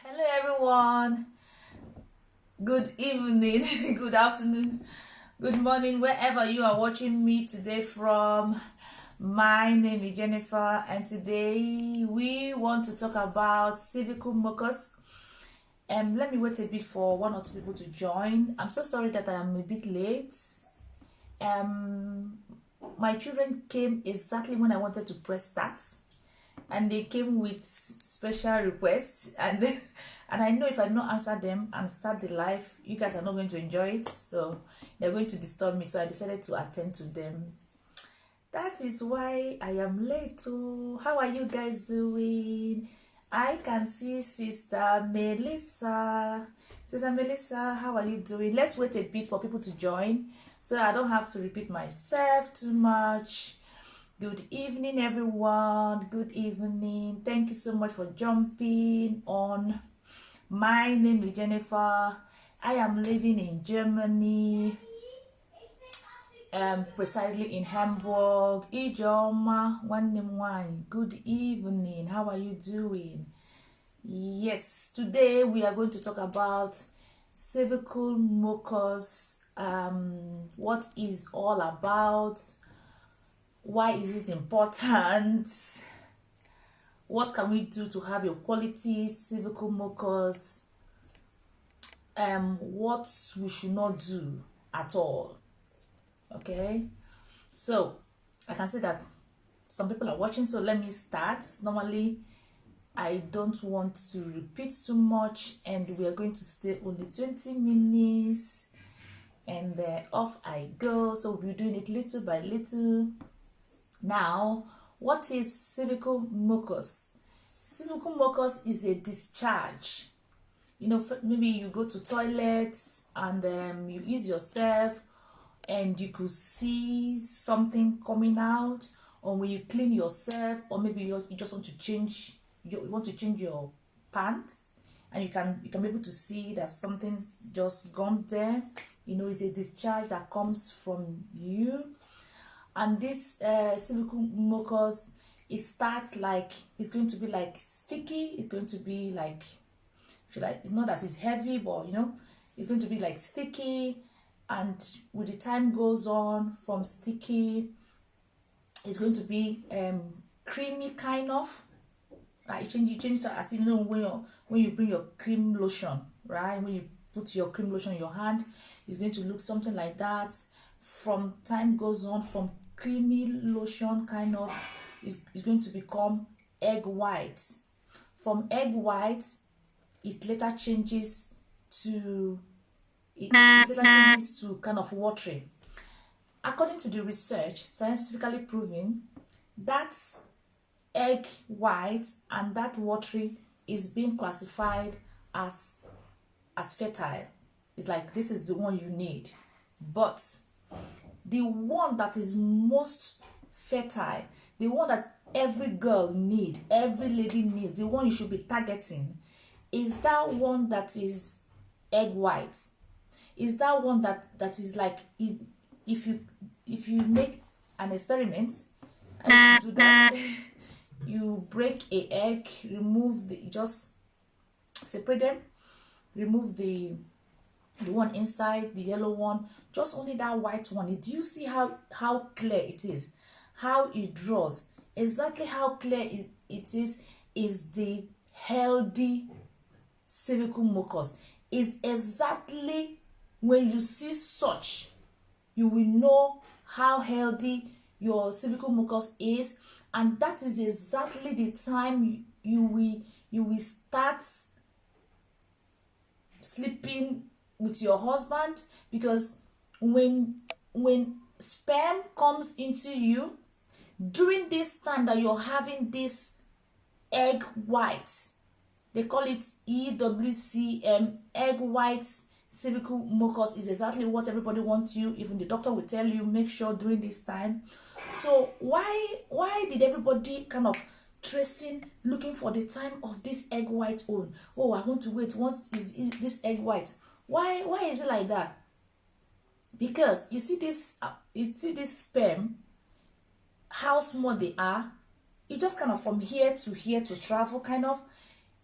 Hello everyone, good evening, good afternoon, good morning, wherever you are watching me today from. My name is Jennifer and today we want to talk about cervical mucus. Let me wait a bit for one or two people to join. I'm so sorry that I am a bit late. My children came exactly when I wanted to press start, and they came with special requests, and and I know if I don't answer them and start the live, you guys are not going to enjoy it, so they're going to disturb me, so I decided to attend to them. That is why I am late too. How are you guys doing? I can see Sister Melissa. Sister Melissa, how are you doing? Let's wait a bit for people to join so I don't have to repeat myself too much. Good evening everyone, good evening. Thank you so much for jumping on. My name is Jennifer. I am living in Germany, precisely in Hamburg. Ijoma, one. Good evening, how are you doing? Yes, today we are going to talk about cervical mucus, what is all about, why is it important, what can we do to have a quality cervical mucus, what we should not do at all. Okay, so I can see that some people are watching, so let me start. Normally I don't want to repeat too much, and we are going to stay only 20 minutes and off I go. So we'll be doing it little by little. Now, what is cervical mucus? Cervical mucus is a discharge. You know, maybe you go to toilets and you ease yourself and you could see something coming out, or when you clean yourself, or maybe you just want to change your pants, and you can be able to see that something just gone there. You know, it's a discharge that comes from you. And this cervical mucus, it starts like, it's going to be like sticky. It's going to be like, it's not that it's heavy, but you know, it's going to be like sticky. And with the time goes on, from sticky, it's going to be creamy kind of. Right? You change to, as you know, when you bring your cream lotion, right? When you put your cream lotion in your hand, it's going to look something like that. From time goes on, from creamy lotion kind of, is going to become egg white. From egg white, it later changes to kind of watery. According to the research, scientifically proven, that egg white and that watery is being classified as fertile. It's like, this is the one you need. But the one that is most fertile, the one that every girl need, every lady needs, the one you should be targeting, is that one that is egg white. Is that one that is like, if you make an experiment and you do that, you break a egg, just separate them, remove the one inside, the yellow one, just only that white one. Do you see how clear it is, how it draws? Exactly how clear it is the healthy cervical mucus. Is exactly, when you see such, you will know how healthy your cervical mucus is, and that is exactly the time you will start sleeping with your husband. Because when sperm comes into you during this time that you're having this egg white, they call it EWCM, egg white cervical mucus, is exactly what everybody wants you. Even the doctor will tell you, make sure during this time. So why did everybody kind of tracing, looking for the time of this egg white on? Oh, I want to wait, once is this egg white. Why is it like that? Because you see this sperm, how small they are. It just kind of from here to here to travel kind of.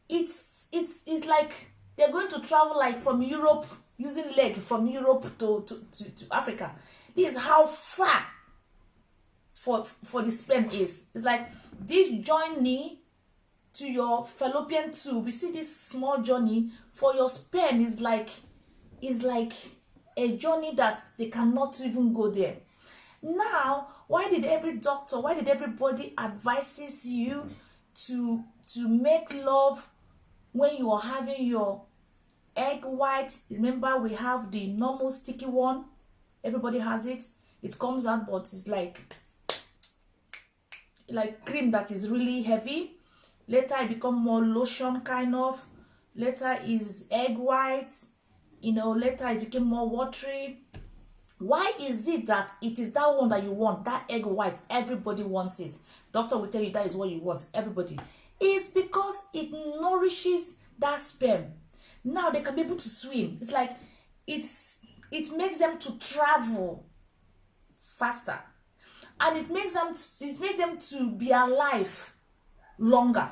it's like they're going to travel like from Europe, using leg from Europe to Africa. This is how far for the sperm is. It's like this journey to your fallopian tube. We see this small journey for your sperm is like a journey that they cannot even go there. Now, why did everybody advises you to make love when you are having your egg white? Remember, we have the normal sticky one. Everybody has it. It comes out, but it's like cream that is really heavy. Later it become more lotion kind of. Later is egg white. Later it became more watery. Why is it that it is that one that you want, that egg white? Everybody wants it. Doctor will tell you that is what you want. Everybody. It's because it nourishes that sperm. Now they can be able to swim. It's like it makes them to travel faster, and it makes them to be alive longer.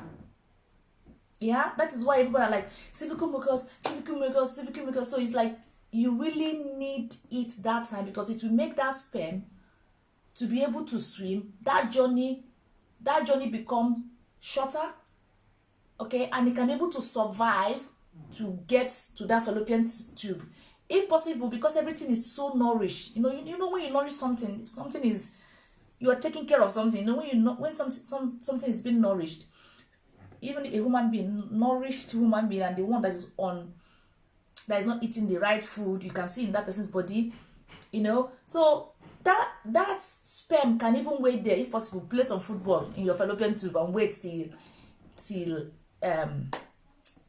Yeah, that is why everybody are like cervical mucus. So it's like you really need it that time, because it will make that sperm to be able to swim. That journey become shorter, okay, and it can be able to survive to get to that fallopian tube, if possible, because everything is so nourished. You know when you nourish something is, you are taking care of something. When something is being nourished, even a human being, nourished human being, and the one that is not eating the right food, you can see in that person's body. So that sperm can even wait there, if possible. Play some football in your fallopian tube and wait till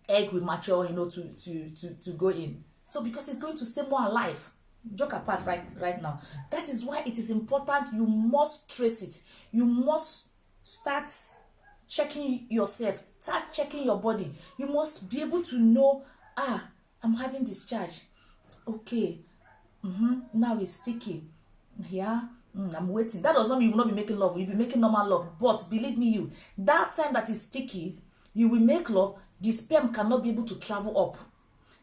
egg will mature, to go in. So because it's going to stay more alive. Joke apart right now. That is why it is important. You must trace it. You must start checking yourself. Start checking your body. You must be able to know, I'm having discharge. Okay. Now it's sticky. Yeah. I'm waiting. That does not mean you will not be making love. You'll be making normal love. But believe me, that time that is sticky, you will make love. The sperm cannot be able to travel up.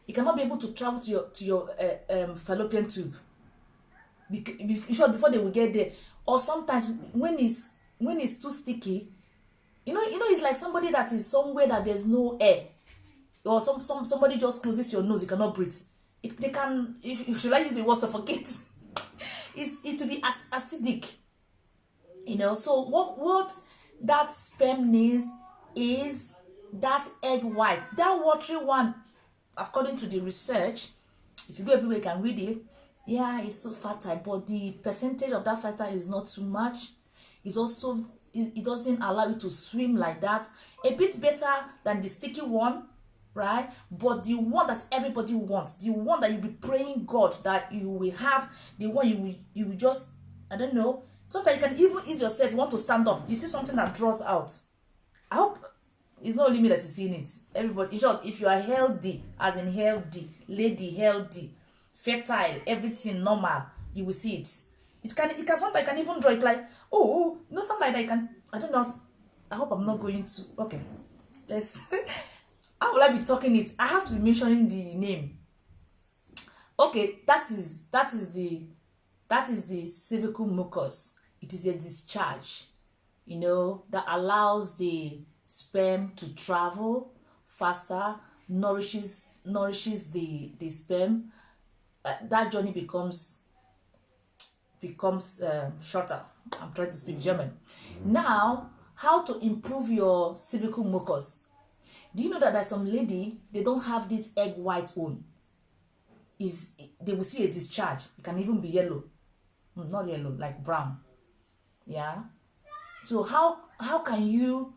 It cannot be able to travel to your fallopian tube. Before they will get there. Or sometimes when it's too sticky, it's like somebody that is somewhere that there's no air, or somebody just closes your nose, you cannot breathe. They can, if should I use the word suffocate? It will be acidic. So what that sperm needs is that egg white, that watery one. According to the research, if you go everywhere, you can read it. Yeah, it's so fertile, but the percentage of that fertile is not too much. It's also, it doesn't allow you to swim like that. A bit better than the sticky one, right? But the one that everybody wants, the one that you'll be praying God that you will have, the one you will just, I don't know. Sometimes you can even ease yourself. You want to stand up, you see something that draws out. I hope it's not only me that is seeing it. Everybody. In short, if you are healthy, as in healthy, lady, healthy, fertile, everything normal, you will see it. It can sometimes can even draw it like, something like that. You can, I don't know. I hope I'm not going to. Okay, let's. How will I be talking it? I have to be mentioning the name. Okay, that is the cervical mucus. It is a discharge, that allows the sperm to travel faster, nourishes the sperm. That journey becomes shorter. I'm trying to speak German. Now, how to improve your cervical mucus? Do you know that there's some lady, they don't have this egg white one? They will see a discharge. It can even be yellow. Not yellow, like brown. Yeah. So how can you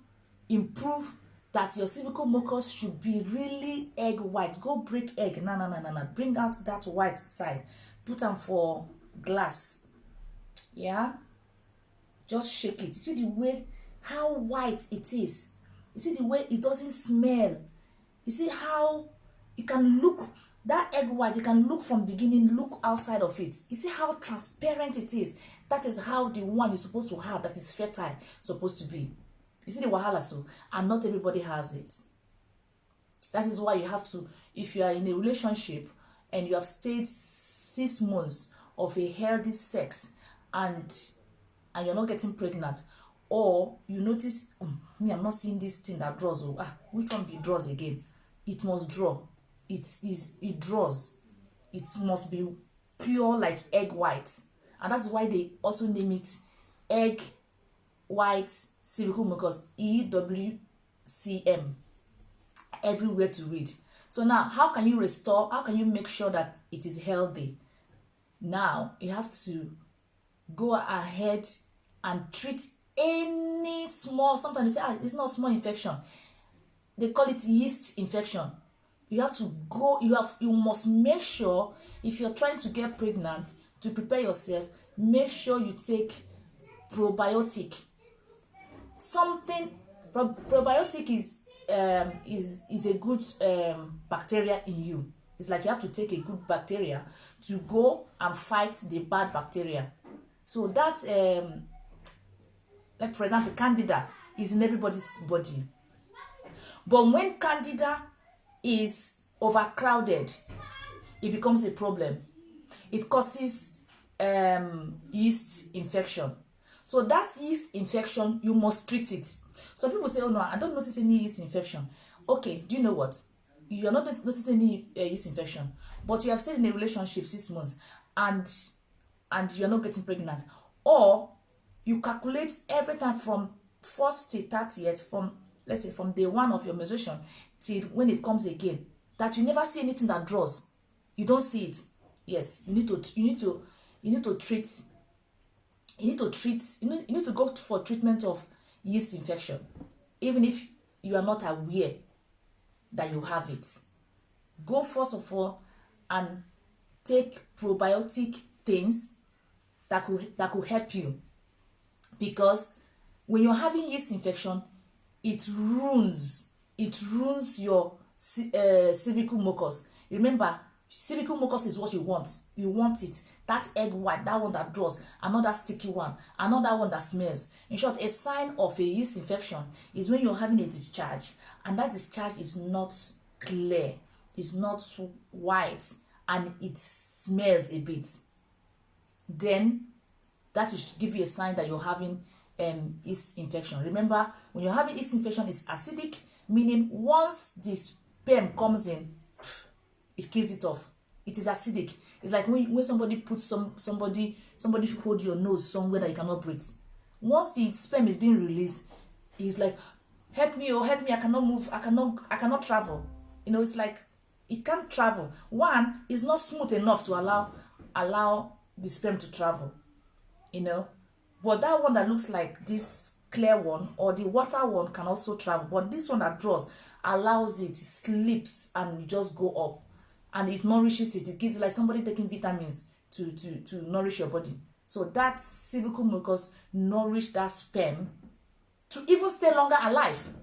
improve that your cervical mucus should be really egg white? Go break egg. No. Bring out that white side. Put them for glass. Yeah. Just shake it. You see the way how white it is. You see the way it doesn't smell. You see how you can look that egg white. You can look from beginning, look outside of it. You see how transparent it is. That is how the one you're supposed to have, that is fertile, supposed to be. You see the wahala, so, and not everybody has it. That is why you have to, if you are in a relationship and you have stayed 6 months of a healthy sex and you're not getting pregnant, or you notice, me, I'm not seeing this thing that draws. Which one be draws again? It must draw. It draws. It must be pure like egg whites, and that's why they also name it egg white cervical mucus, EWCM, everywhere to read. So now, how can you restore? How can you make sure that it is healthy? Now you have to go ahead and treat any small, sometimes they say, it's not a small infection, they call it yeast infection. You have to go, you must make sure, if you're trying to get pregnant, to prepare yourself, make sure you take probiotic. Probiotic is a good bacteria in you. It's like you have to take a good bacteria to go and fight the bad bacteria. So that like for example, candida is in everybody's body, but when candida is overcrowded, it becomes a problem. It causes yeast infection. So that yeast infection, you must treat it. Some people say, oh no, I don't notice any yeast infection. Okay, do you know what? You're not noticing any yeast infection, but you have stayed in a relationship 6 months and you're not getting pregnant. Or you calculate every time from 1st to 30th, from, let's say, from day 1 of your menstruation till when it comes again, that you never see anything that draws. You don't see it. Yes, you need to treat. You need to go for treatment of yeast infection, even if you are not aware that you have it. Go first of all and take probiotic things that could help you, because when you're having yeast infection, it ruins your cervical mucus. Remember, cervical mucus is what you want. You want it, that egg white, that one that draws, another sticky one, another one that smells. In short, a sign of a yeast infection is when you're having a discharge and that discharge is not clear, it's not white, and it smells a bit. Then that should give you a sign that you're having yeast infection. Remember, when you're having yeast infection, it's acidic, meaning once the sperm comes in, it kills it off. It is acidic. It's like when somebody puts somebody should hold your nose somewhere that you cannot breathe. Once the sperm is being released, it's like, help me, I cannot move, I cannot travel. You know, it's like it can't travel. One is not smooth enough to allow the sperm to travel. You know, but that one that looks like this clear one or the water one can also travel, but this one that draws allows it, slips and just go up, and it nourishes it. It gives, like somebody taking vitamins to nourish your body. So that cervical mucus nourish that sperm to even stay longer alive,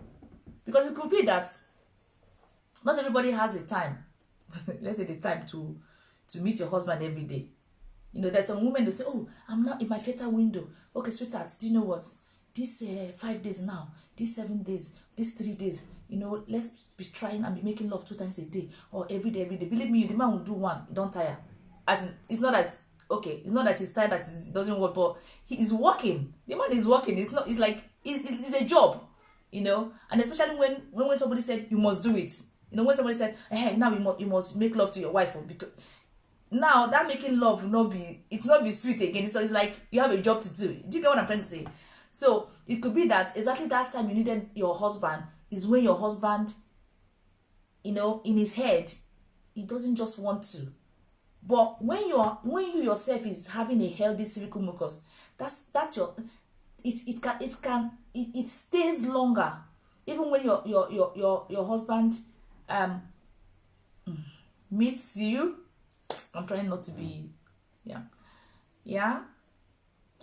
because it could be that not everybody has the time let's say the time to meet your husband every day. You know, there's some women who say, oh, I'm not in my fertile window. Okay, sweetheart, do you know what? This 5 days now, this 7 days, this 3 days, you know, let's be trying and be making love 2 times a day or every day. Believe me, the man will do one, he don't tire. As in, it's not that, okay, it's not that he's tired, that it doesn't work, but he is working. The man is working. It's not, it's like, it's a job, you know. And especially when somebody said, you must do it. You know, when somebody said, hey, now you must make love to your wife, because now that making love will not be sweet again. So it's like you have a job to do. Do you get what I'm trying to say? So it could be that exactly that time you needed your husband is when your husband, you know, in his head, he doesn't just want to. But when you yourself is having a healthy cervical mucus, that's your it stays longer. Even when your husband meets you, I'm trying not to be,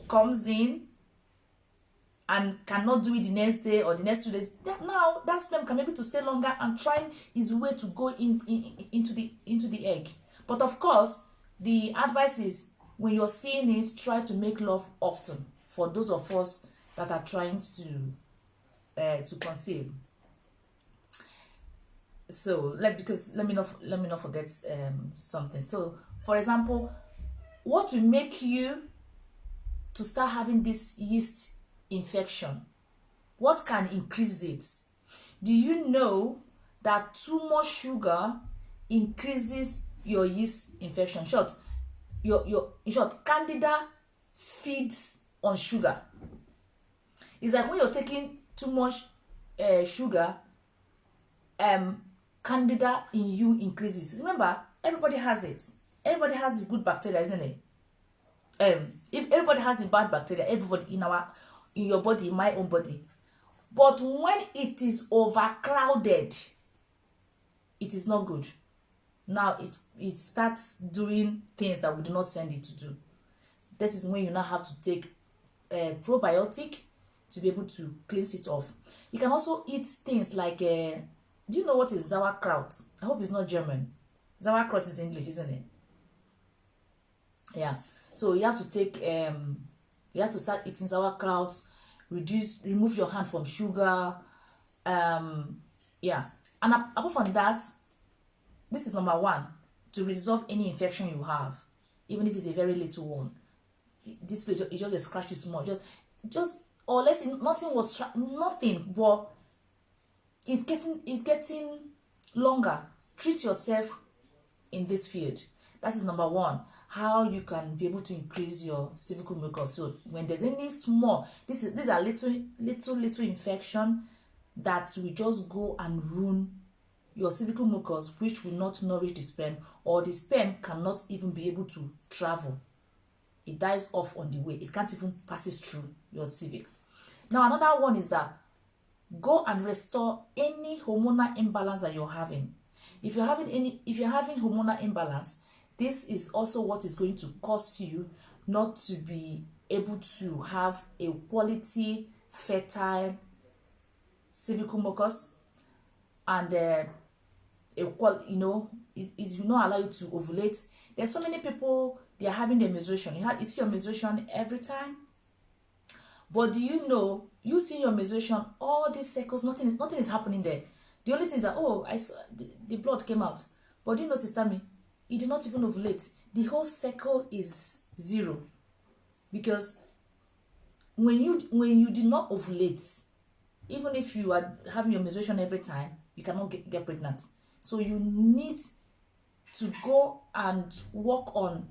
comes in and cannot do it the next day or the next 2 days. Now that sperm can be able to stay longer and try his way to go into the egg. But of course, the advice is when you're seeing it, try to make love often. For those of us that are trying to conceive. So let me not forget something. So for example, what will make you to start having this yeast infection? What can increase it? Do you know that too much sugar increases your yeast infection? In short, candida feeds on sugar. It's like when you're taking too much sugar, candida in you increases. Remember, everybody has it. Everybody has the good bacteria, isn't it? If everybody has the bad bacteria, everybody in your body, in my own body. But when it is overcrowded, it is not good. Now it starts doing things that we do not send it to do. This is when you now have to take probiotic to be able to cleanse it off. You can also eat things like do you know what is sauerkraut? I hope it's not German. Sauerkraut is English, isn't it? Yeah. So you have to take you have to start eating sauerkraut, remove your hand from sugar. Yeah. And apart from that, this is number one, to resolve any infection you have, even if it's a very little one. This place, it just a scratch small, just or let's say nothing, but it's getting longer. Treat yourself in this field. That is number one. How you can be able to increase your cervical mucus. So when there's any small, these are little infection that will just go and ruin your cervical mucus, which will not nourish the sperm, or the sperm cannot even be able to travel. It dies off on the way. It can't even pass through your cervix. Now another one is that go and restore any hormonal imbalance that you're having. If you're having hormonal imbalance, this is also what is going to cause you not to be able to have a quality fertile cervical mucus, and it will not allow you to ovulate. There's so many people, they are having their menstruation. You see your menstruation every time, but do you know, you see your menstruation, all these cycles, nothing is happening there. The only thing is that, oh, I saw the blood came out, but do you know, Sister Me, you did not even ovulate. The whole cycle is zero, because when you did not ovulate, even if you are having your menstruation every time, you cannot get pregnant. So you need to go and work on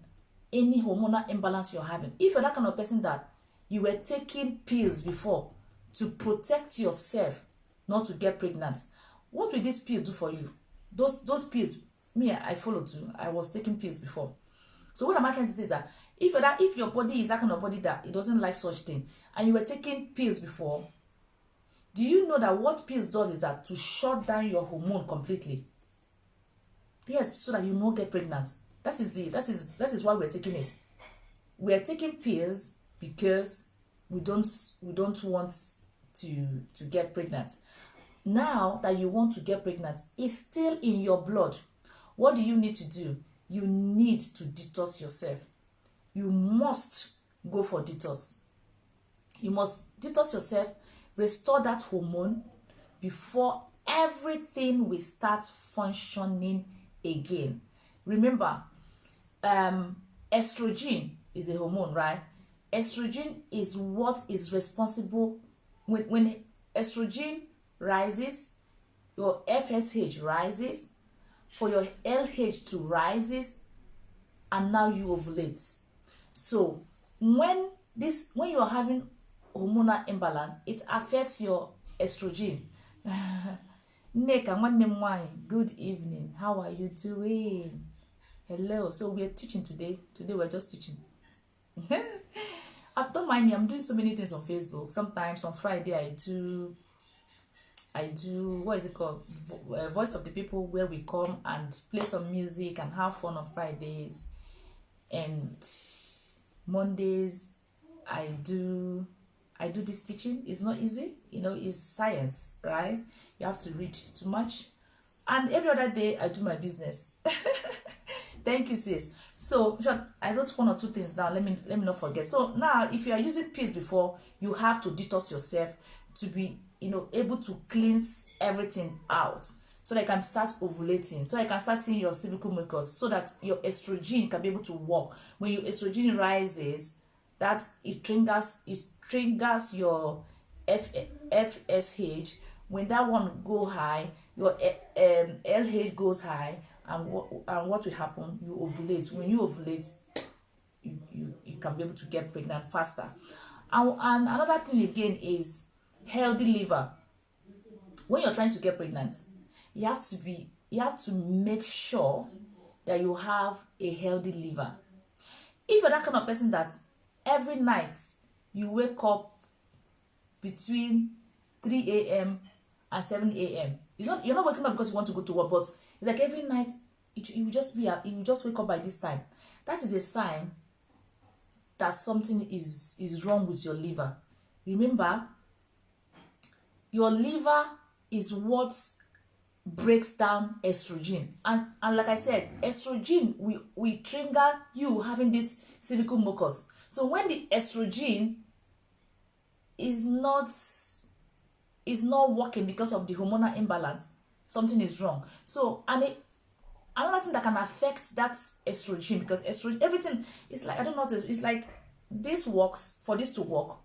any hormonal imbalance you're having. If you're that kind of person that you were taking pills before to protect yourself not to get pregnant, what will this pill do for you? Those pills, me, I follow too. I was taking pills before. So what am I trying to say? That if your body is that kind of body that it doesn't like such thing, and you were taking pills before, do you know that what pills does is that to shut down your hormone completely? Yes, so that you won't get pregnant. That is why we're taking it. We're taking pills because we don't want to get pregnant. Now that you want to get pregnant, it's still in your blood. What do you need to do? You need to detox yourself. You must go for detox. You must detox yourself, restore that hormone before everything will start functioning again. Remember, estrogen is a hormone, right? Estrogen is what is responsible when estrogen rises, your FSH rises, for your LH to rises, and now you ovulate. So when you're having hormonal imbalance, it affects your estrogen. Good evening. How are you doing? Hello. So we are teaching today. Today we're just teaching. Don't mind me. I'm doing so many things on Facebook. Sometimes on Friday I do what is it called? Voice of the People, where we come and play some music and have fun on Fridays. And Mondays I do this teaching. It's not easy, it's science, right? You have to read too much. And every other day I do my business. Thank you, sis. So I wrote one or two things down. Let me not forget. So now, if you are using pills before, you have to detox yourself to be able to cleanse everything out. so that you can start ovulating, so you can start seeing your cervical mucus, so that your estrogen can be able to work. When your estrogen rises, that it triggers your FSH. When that one go high, your LH goes high, and what will happen? You ovulate. When you ovulate, you can be able to get pregnant faster. And another thing again is healthy liver. When you're trying to get pregnant, you have to make sure that you have a healthy liver. If you're that kind of person that every night you wake up between 3 a.m. and 7 a.m. You're not waking up because you want to go to work, but it's like every night you just wake up by this time. That is a sign that something is wrong with your liver. Remember, your liver is what breaks down estrogen, and like I said, estrogen we trigger you having this cervical mucus. So when the estrogen is not working because of the hormonal imbalance, something is wrong. So another thing that can affect that estrogen, because estrogen, everything is like, I don't know, it's like this works for this to work.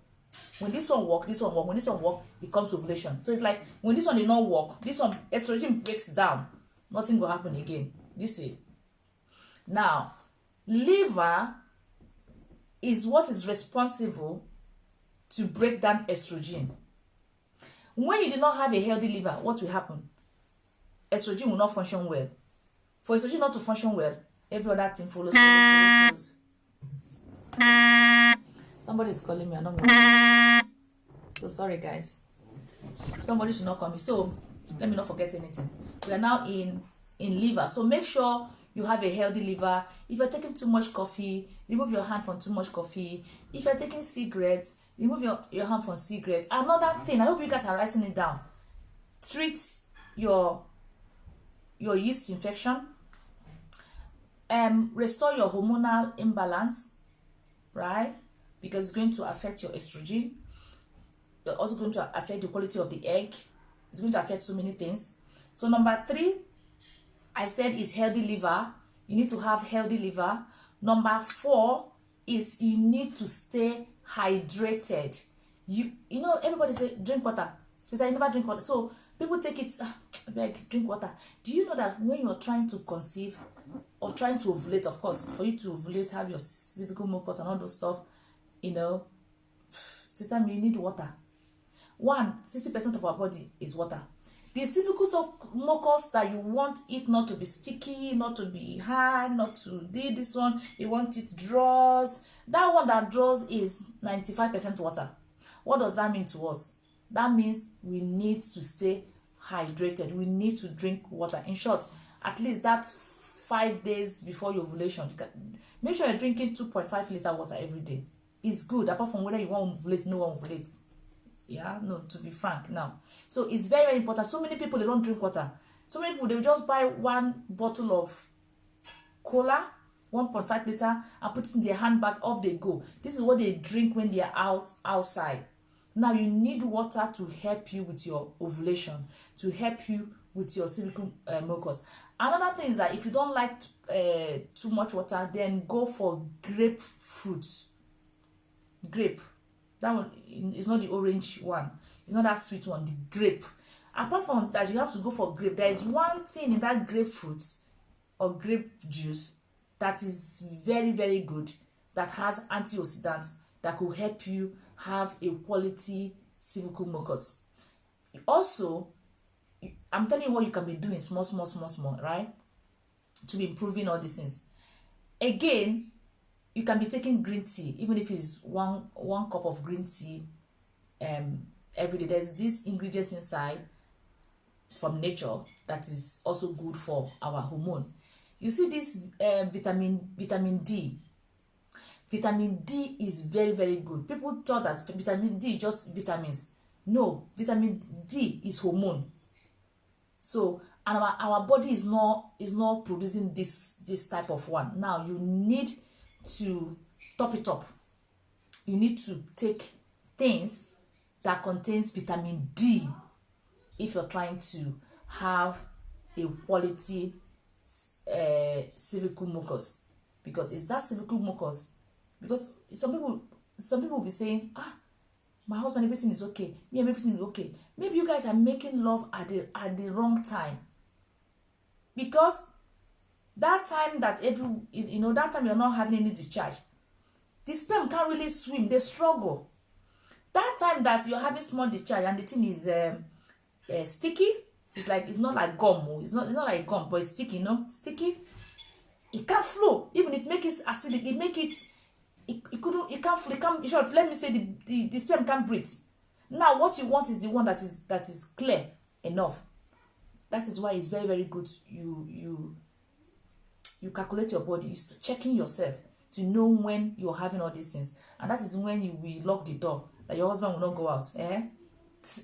When this one work, this one work. When this one work, it comes to ovulation. So it's like when this one did not work, this one estrogen breaks down, nothing will happen again. You see. Now, liver is what is responsible to break down estrogen. When you do not have a healthy liver, what will happen? Estrogen will not function well. For estrogen not to function well, every other thing follows. Somebody is calling me, I don't know. So sorry guys. Somebody should not call me. So let me not forget anything. We are now in liver. So make sure you have a healthy liver. If you're taking too much coffee, remove your hand from too much coffee. If you're taking cigarettes, remove your hand from cigarettes. Another thing, I hope you guys are writing it down. Treat your yeast infection. Restore your hormonal imbalance, right? Because it's going to affect your estrogen. It's also going to affect the quality of the egg. It's going to affect so many things. So number 3, I said, is healthy liver. You need to have healthy liver. Number 4 is you need to stay hydrated. You know, everybody say drink water. She said I never drink water. So people take it, like, drink water. Do you know that when you're trying to conceive or trying to ovulate, of course, for you to ovulate, have your cervical mucus and all those stuff, you know, sometimes you need water. 60% of our body is water. The cervical mucus that you want it not to be sticky, not to be hard, not to do this one, you want it draws. That one that draws is 95% water. What does that mean to us? That means we need to stay hydrated. We need to drink water. In short, at least that 5 days before your ovulation, make sure you're drinking 2.5 liter water every day. It's good, apart from whether you want to ovulate, no one ovulates. Yeah, no, to be frank now. So it's very, very important. So many people, they don't drink water. So many people, they just buy 1 bottle of cola, 1.5 liter, and put it in their handbag, off they go. This is what they drink when they are outside. Now you need water to help you with your ovulation, to help you with your cervical mucus. Another thing is that if you don't like too much water, then go for grapefruit. Grape. That one is not the orange one. It's not that sweet one, the grape. Apart from that, you have to go for grape. There is one thing in that grapefruit or grape juice that is very, very good, that has antioxidants that could help you have a quality cervical mucus. Also, I'm telling you what you can be doing small, right? To be improving all these things. Again, you can be taking green tea, even if it's one cup of green tea every day. There's these ingredients inside from nature that is also good for our hormone. You see this vitamin D. Vitamin D is very, very good. People thought that vitamin D is just vitamins. No, vitamin D is hormone. So, and our body is not producing this type of one. Now you need to top it up. You need to take things that contains vitamin D if you're trying to have a quality cervical mucus. Because it's that cervical mucus. Because some people will be saying, my husband, everything is okay, me, everything is okay. Maybe you guys are making love at the wrong time. Because that time that that time you're not having any discharge, the sperm can't really swim, they struggle. That time that you're having small discharge and the thing is sticky, it's not like gum, it's not like gum, but it's sticky, sticky. It can't flow. Even it make it acidic, it can't flow. In short, let me say the sperm can't breathe. Now what you want is the one that is clear enough. That is why it's very, very good. You calculate your body, you checking yourself to know when you're having all these things, and that is when you will lock the door, that your husband will not go out. In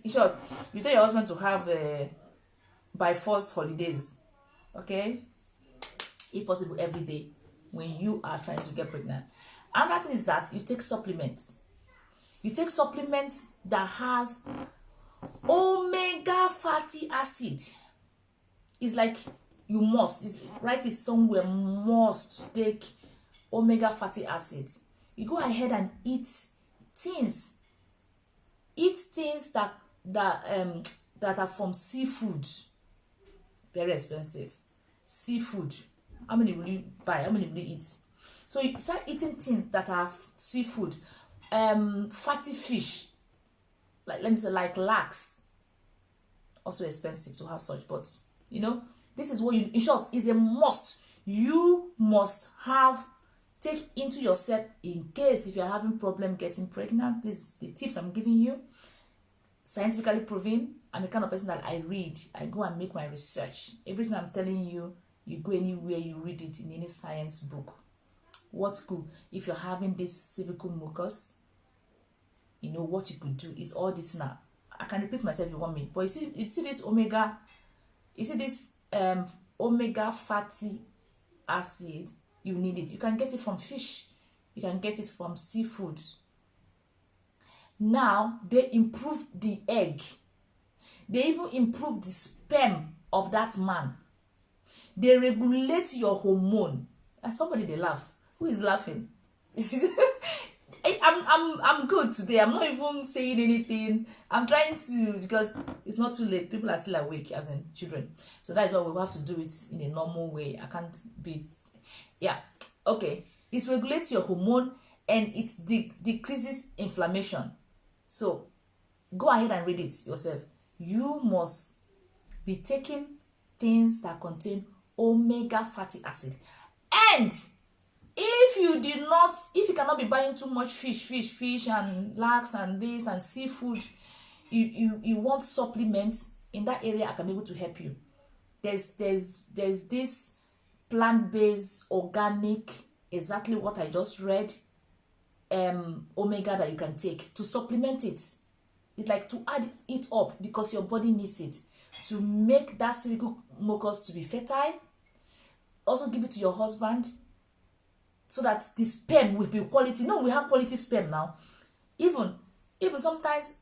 short, you tell your husband to have by force holidays, okay, if possible every day when you are trying to get pregnant. Another thing is that you take supplements. You take supplements that has omega fatty acid. It's like you must write it somewhere, must take omega fatty acid. You go ahead and eat things that are from seafood. Very expensive. Seafood. How many will you buy? How many will you eat? So you start eating things that are seafood, fatty fish, like let me say like laks. Also expensive to have such, but this is what in short is a must. You must take into yourself in case if you're having problem getting pregnant. These the tips I'm giving you, scientifically proven. I'm a kind of person that I read. I go and make my research. Everything I'm telling you, you go anywhere, you read it in any science book. What's good if you're having this cervical mucus? What you could do is all this now. I can repeat myself if you want me, but you see this omega, omega fatty acid. You need it. You can get it from fish. You can get it from seafood. Now they improve the egg. They even improve the sperm of that man. They regulate your hormone. And somebody they laugh. Who is laughing? I'm good today. I'm not even saying anything. I'm trying to, because it's not too late. People are still awake, as in children. So that is why we have to do it in a normal way. I can't be. Yeah. Okay. It regulates your hormone and it decreases inflammation. So go ahead and read it yourself. You must be taking things that contain omega fatty acid. And if you cannot be buying too much fish and laks and this and seafood, you want supplements in that area, I can be able to help you. There's this plant-based organic, exactly what I just read, omega that you can take to supplement it. It's like to add it up because your body needs it to make that cervical mucus to be fertile. Also give it to your husband so that the sperm will be quality. We have quality sperm now. Even sometimes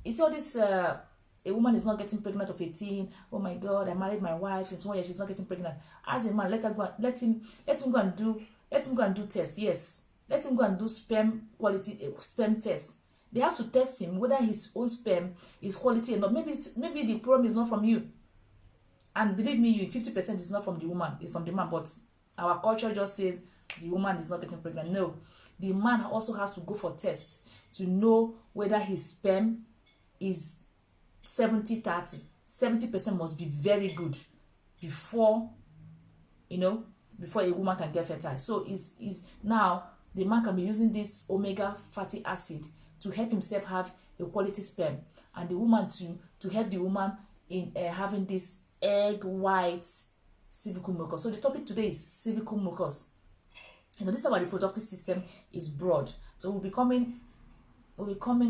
you saw this a woman is not getting pregnant of 18. Oh my God, I married my wife since 1 year, she's not getting pregnant. As a man, let him go and do tests. Yes, let him go and do sperm test. They have to test him whether his own sperm is quality or not. Maybe the problem is not from you. And believe me, 50% is not from the woman, it's from the man. But our culture just says the woman is not getting pregnant. No, the man also has to go for tests to know whether his sperm is 70-30. 70% must be very good before a woman can get fertile. So is now the man can be using this omega fatty acid to help himself have a quality sperm, and the woman to help the woman in having this egg white cervical mucus. So the topic today is cervical mucus. This is our reproductive system is broad. So we'll be coming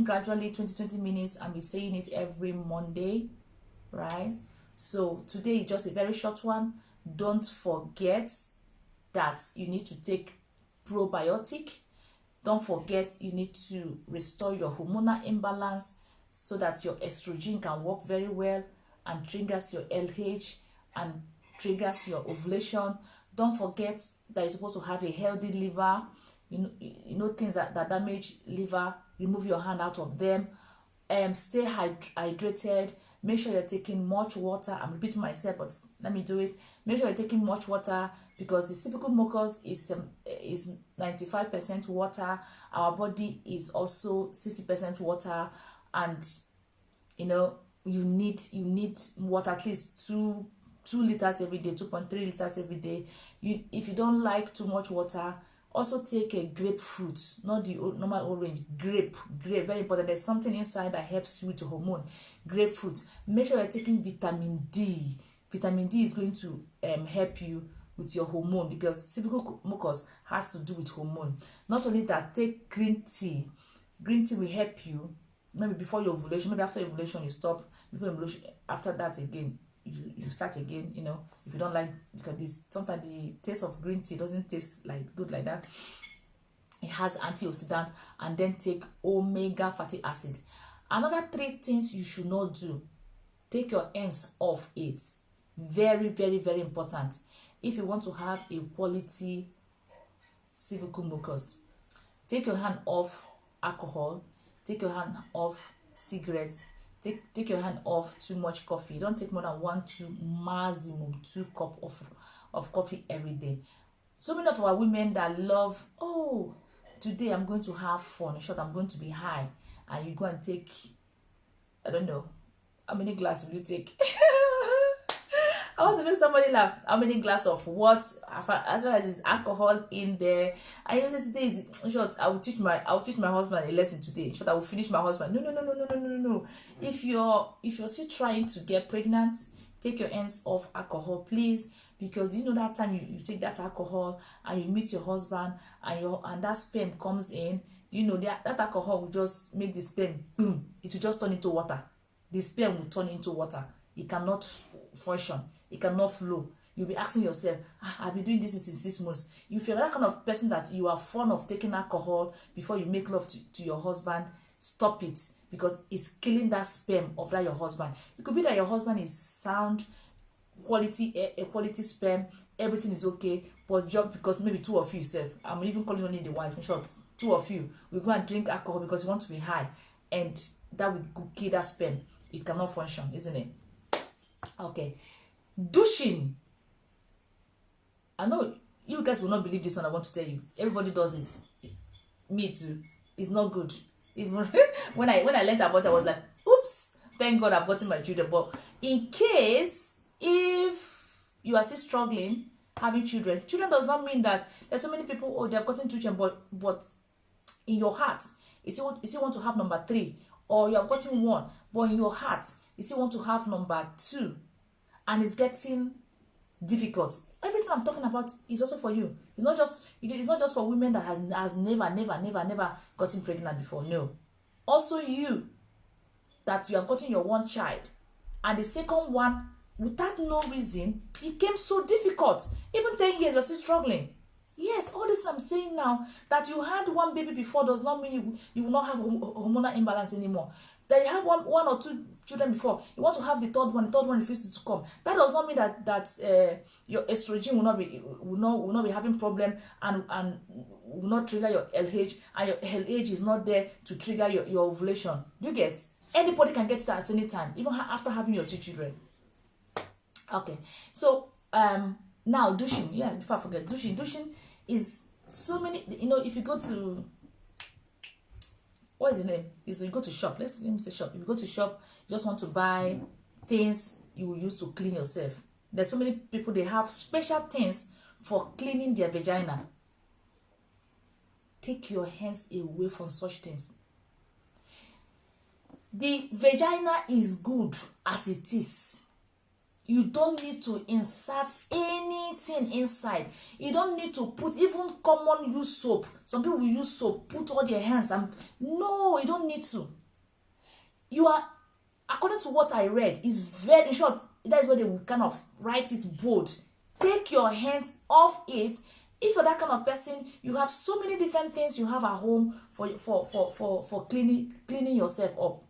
gradually 20 minutes, and we're saying it every Monday, right? So today is just a very short one. Don't forget that you need to take probiotic. Don't forget you need to restore your hormonal imbalance so that your estrogen can work very well and triggers your LH and triggers your ovulation. Don't forget that you're supposed to have a healthy liver. You know things that damage liver, remove your hand out of them. Stay hydrated. Make sure you're taking much water. I'm repeating myself, but let me do it. Make sure you're taking much water, because the cervical mucus is 95% water. Our body is also 60% water, and you know you need water, at least 2 liters every day, 2.3 liters every day. If you don't like too much water, also take a grapefruit, not the normal orange. Grape, very important. There's something inside that helps you with your hormone. Grapefruit. Make sure you're taking vitamin D. Vitamin D is going to help you with your hormone, because cervical mucus has to do with hormone. Not only that, take green tea. Green tea will help you maybe before your ovulation, maybe after ovulation you stop, before ovulation, after that again you start again. You know, if you don't like, because sometimes the taste of green tea doesn't taste like good like that. It has antioxidant. And then take omega fatty acid. Another 3 things you should not do: take your hands off it. Very, very, very important if you want to have a quality cervical mucus. Take your hand off alcohol. Take your hand off cigarettes. Take your hand off too much coffee. Don't take more than 1 to maximum 2 cups of coffee every day. So many of our women that love, oh, today I'm going to have fun. In short, I'm going to be high. And you go and take, I don't know, how many glasses will you take? I want to make somebody laugh. How many glasses of what? As well as there's alcohol in there. And you say today is, in short, I will teach my husband a lesson today. In short, I will finish my husband. No. If you're still trying to get pregnant, take your hands off alcohol, please. Because you know that time you take that alcohol and you meet your husband and that sperm comes in, you know that alcohol will just make the sperm boom. It will just turn into water. The sperm will turn into water. It cannot function. It cannot flow. You'll be asking yourself, I've been doing this since 6 months. If you're that kind of person that you are fond of taking alcohol before you make love to your husband, stop it, because it's killing that sperm of that your husband. It could be that your husband is sound, a quality sperm, everything is okay, but just because maybe 2 of you, I'm even calling only the wife, in short, 2 of you will go and drink alcohol because you want to be high, and that will kill that sperm. It cannot function, isn't it? Okay. Douching. I know you guys will not believe this one. I want to tell you, everybody does it. Me too. It's not good. Even when I learned about it, I was like, oops, thank God I've gotten my children. But in case if you are still struggling having children does not mean that there's so many people, oh, they have gotten children, but in your heart you still want to have number 3, or you have gotten 1, but in your heart you still want to have number 2, and it's getting difficult. Everything I'm talking about is also for you. It's not just for women that has never gotten pregnant before. No. Also you, that you have gotten your 1 child, and the second one, without no reason, became so difficult. Even 10 years, you're still struggling. Yes, all this I'm saying now, that you had 1 baby before does not mean you will not have hormonal imbalance anymore. That you have one or 2 children before, you want to have the third one refuses to come. That does not mean that your estrogen will not be having problem and will not trigger your LH, and your LH is not there to trigger your ovulation. You get? Anybody can get it at any time, even after having your 2 children. Okay, so now douching. Yeah, before I forget, douching is so many. You know, if you go to, what is the name? Is you go to shop. Let me say shop. If you go to shop, you just want to buy things you will use to clean yourself. There's so many people, they have special things for cleaning their vagina. Take your hands away from such things. The vagina is good as it is. You don't need to insert anything inside. You don't need to put even common use soap. Some people will use soap, put all their hands. No, you don't need to. You are, according to what I read, is very short. That is where they will kind of write it bold. Take your hands off it. If you're that kind of person, you have so many different things you have at home for cleaning yourself up.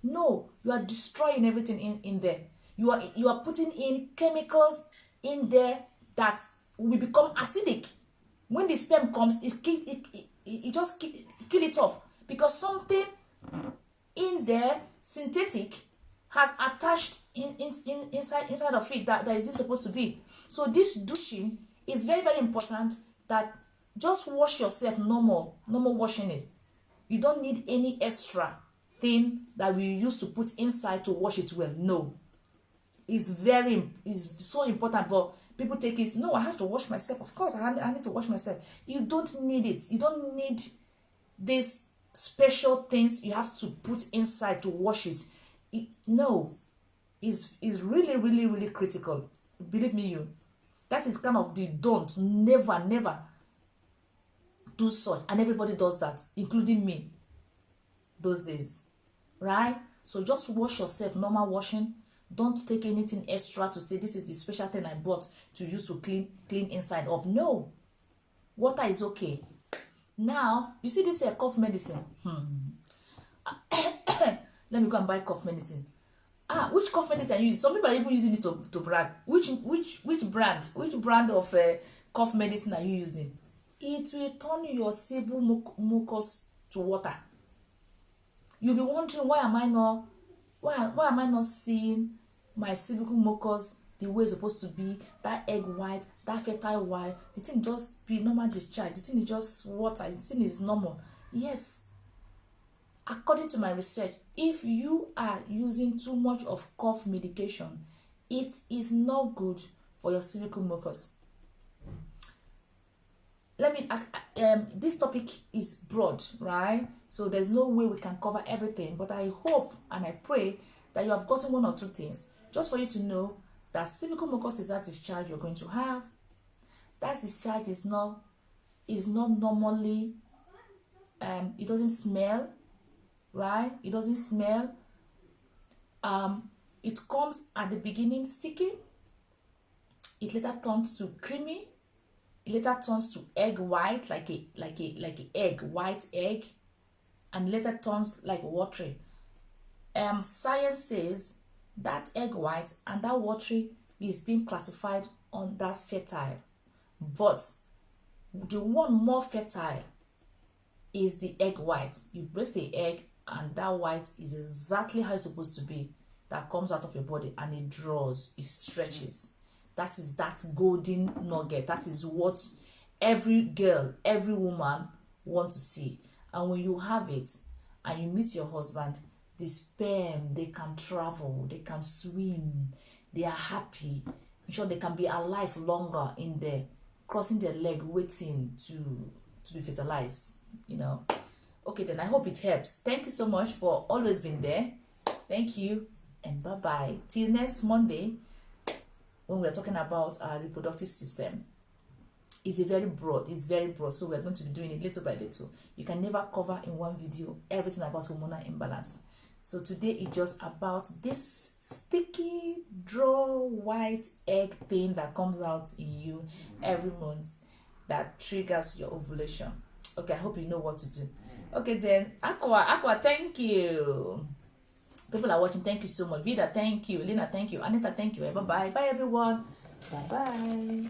No, you are destroying everything in there. You are putting in chemicals in there that will become acidic. When the sperm comes, it just kill it off, because something in there, synthetic, has attached inside of it that is this supposed to be. So this douching is very, very important, that just wash yourself normal washing it. You don't need any extra thing that we use to put inside to wash it well. No, it's so important. But people take it, no, I have to wash myself. Of course I need to wash myself. You don't need it. You don't need these special things you have to put inside to wash it. No, is really, really, really critical. Believe me, that is kind of the don't. Never do such. And everybody does that, including me those days, right? So just wash yourself, normal washing. Don't take anything extra to say this is the special thing I bought to use to clean inside up. No, water is okay. Now you see this cough medicine. Let me go and buy cough medicine. Which cough medicine are you using? Some people are even using it to brag. Which brand of cough medicine are you using? It will turn your cervical mucus to water. You'll be wondering, why am I not seeing my cervical mucus the way it's supposed to be? That egg white, that fertile white, the thing just be normal discharge. The thing is just water. The thing is normal. Yes. According to my research, if you are using too much of cough medication, it is not good for your cervical mucus. This topic is broad, right? So there's no way we can cover everything, but I hope and I pray that you have gotten one or two things just for you to know that cervical mucus is that discharge you're going to have. That discharge is not normally, it doesn't smell, right? It doesn't smell. It comes at the beginning sticky. It later turns to creamy. It later turns to egg white, like a egg, white egg, and later turns like watery. Science says that egg white and that watery is being classified under fertile, but the one more fertile is the egg white. You break the egg and that white is exactly how it's supposed to be, that comes out of your body, and it draws, it stretches. That is that golden nugget. That is what every girl, every woman wants to see. And when you have it and you meet your husband, the sperm, they can travel, they can swim, they are happy. In short, they can be alive longer in there, crossing their leg, waiting to be fertilized, Okay, then I hope it helps. Thank you so much for always being there. Thank you, and bye-bye. Till next Monday, when we're talking about our reproductive system. It's very broad, so we're going to be doing it little by little. You can never cover in one video everything about hormonal imbalance. So today it's just about this sticky, draw, white egg thing that comes out in you every month that triggers your ovulation. Okay, I hope you know what to do. Okay then, Aqua, thank you. People are watching, thank you so much. Vida, thank you. Lena, thank you. Anita, thank you. Bye-bye. Bye, everyone. Bye-bye.